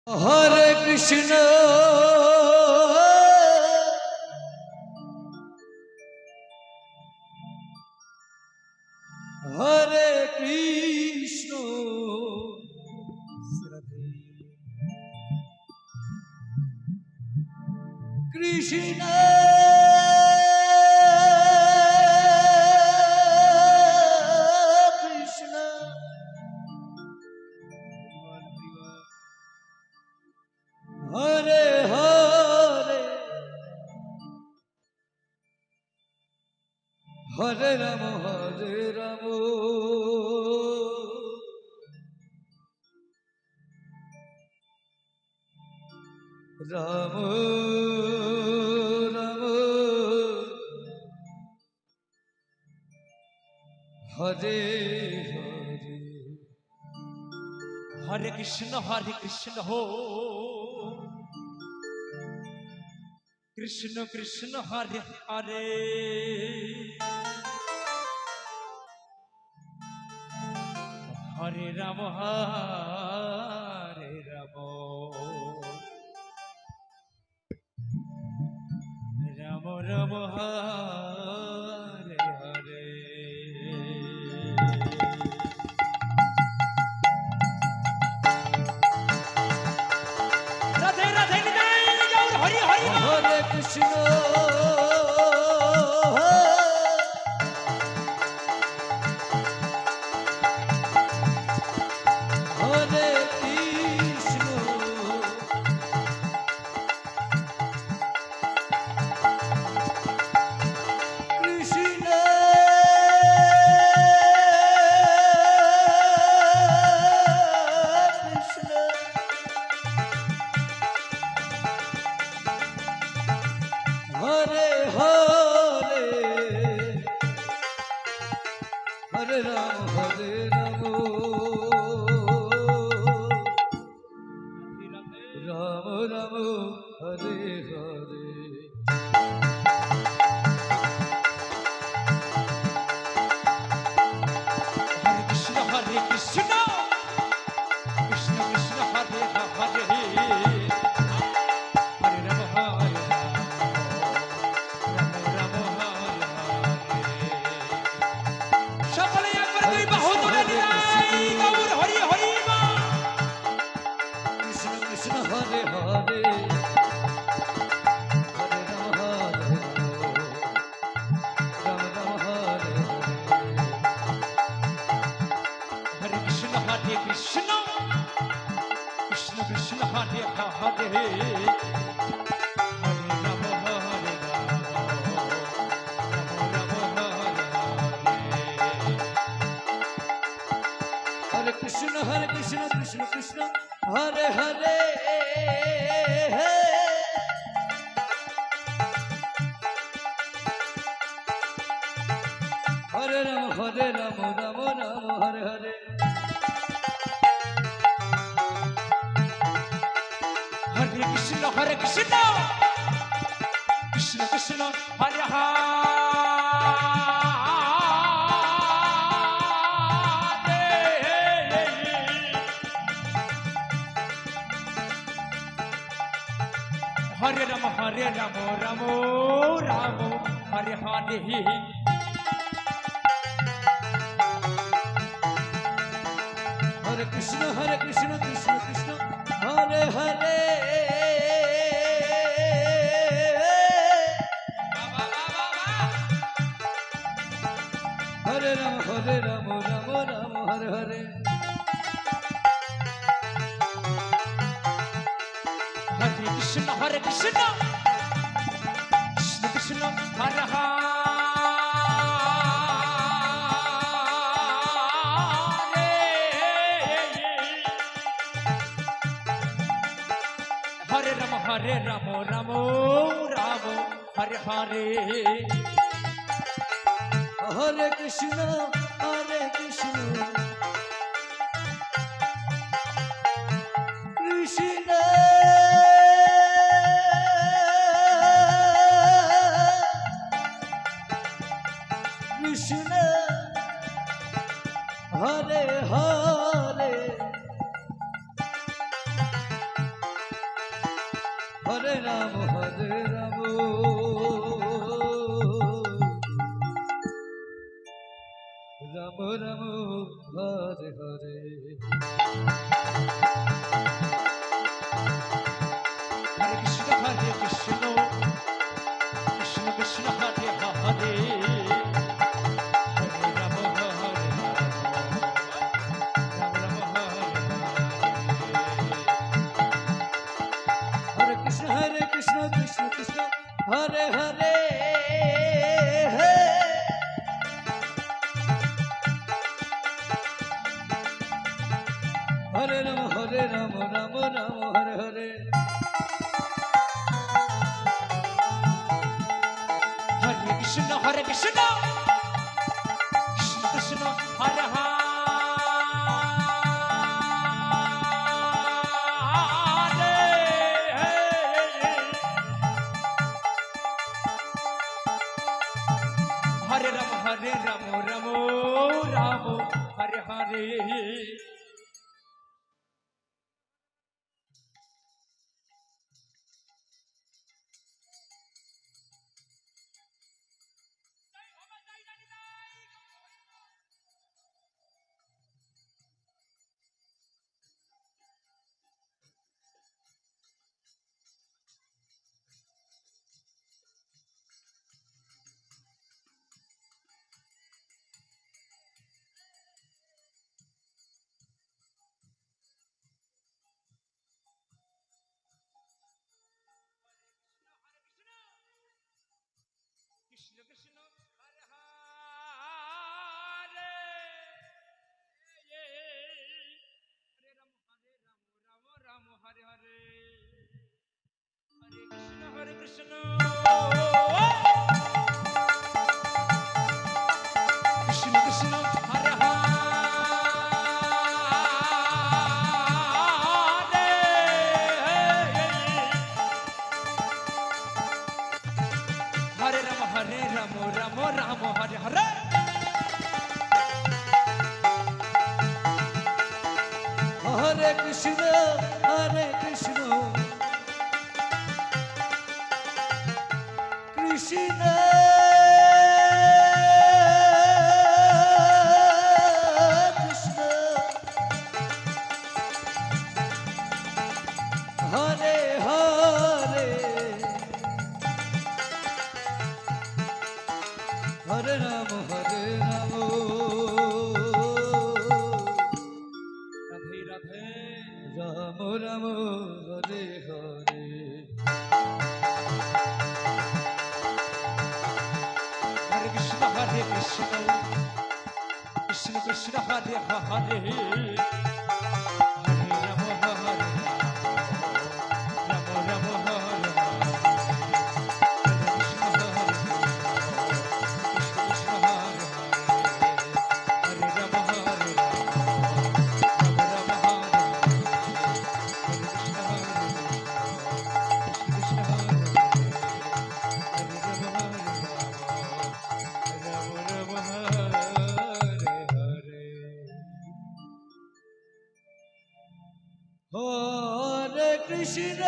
हरे कृष्ण हरे कृष्ण कृष्ण कृष्ण हरे हरे हरे राम राम राम हरे हरे हरे कृष्ण हो कृष्ण कृष्ण हरे हरे हरे राम राम राम हरे हरे राधे राधे निताई गौर हरि हरि हरे कृष्ण हरे कृष्ण कृष्ण कृष्ण हरे हरे हरे राम राम राम हरे हरे हरे कृष्ण कृष्ण कृष्ण हरे हरे हरे राम राम हरे সকলে একবার দুই বাহু তুলে নিলাই গৌর হরি হরি মা कृष्ण कृष्ण हरे हरे हरे राम राम राम हरे हरे कृष्ण कृष्ण कृष्ण हरे हरे हरे राम राम हरे हरे कृष्ण कृष्ण कृष्ण हरे हरे हरे राम राम राम हरे हरे हरे कृष्ण कृष्ण कृष्ण हरे हरे राम राम राम हरे हरे हरे कृष्ण कृष्ण कृष्ण हरे हरे हरे राम राम राम हरे हरे हरे कृष्ण कृष्ण कृष्ण हरे हरे राम राम हरे हरे हरे कृष्ण कृष्ण कृष्ण हरे हरे হরে রাম রাম রাম হরে হরে হরে কৃষ্ণ কৃষ্ণ কৃষ্ণ হরে হরে হরে রাম হরে রাম রাম হরে হরে কৃষ্ণ কৃষ্ণ কৃষ্ণ হরে হরে হরে রাম রাম রাম হরে হরে হরে কৃষ্ণ কৃষ্ণ কৃষ্ণ হরে হরে রাম রাম রাম হরে হরে কৃষ্ণ কৃষ্ণ হরে হরে হরে রাম রাম হরে হরে হরে কৃষ্ণ কৃষ্ণ কৃষ্ণ হরে হরে রাম হরে হরে হরে কৃষ্ণ কৃষ্ণ কৃষ্ণ হরে হরে হরে রাম রাধে রাধে রাম রাম হরে হরে হরে কৃষ্ণ কৃষ্ণ কৃষ্ণ হরে হরে হরে রাম রাম হরে কৃষ্ণ কৃষ্ণ হরে হরে রাম হরে রাম কৃষ্ণ কৃষ্ণ হরে হরে কৃষ্ণ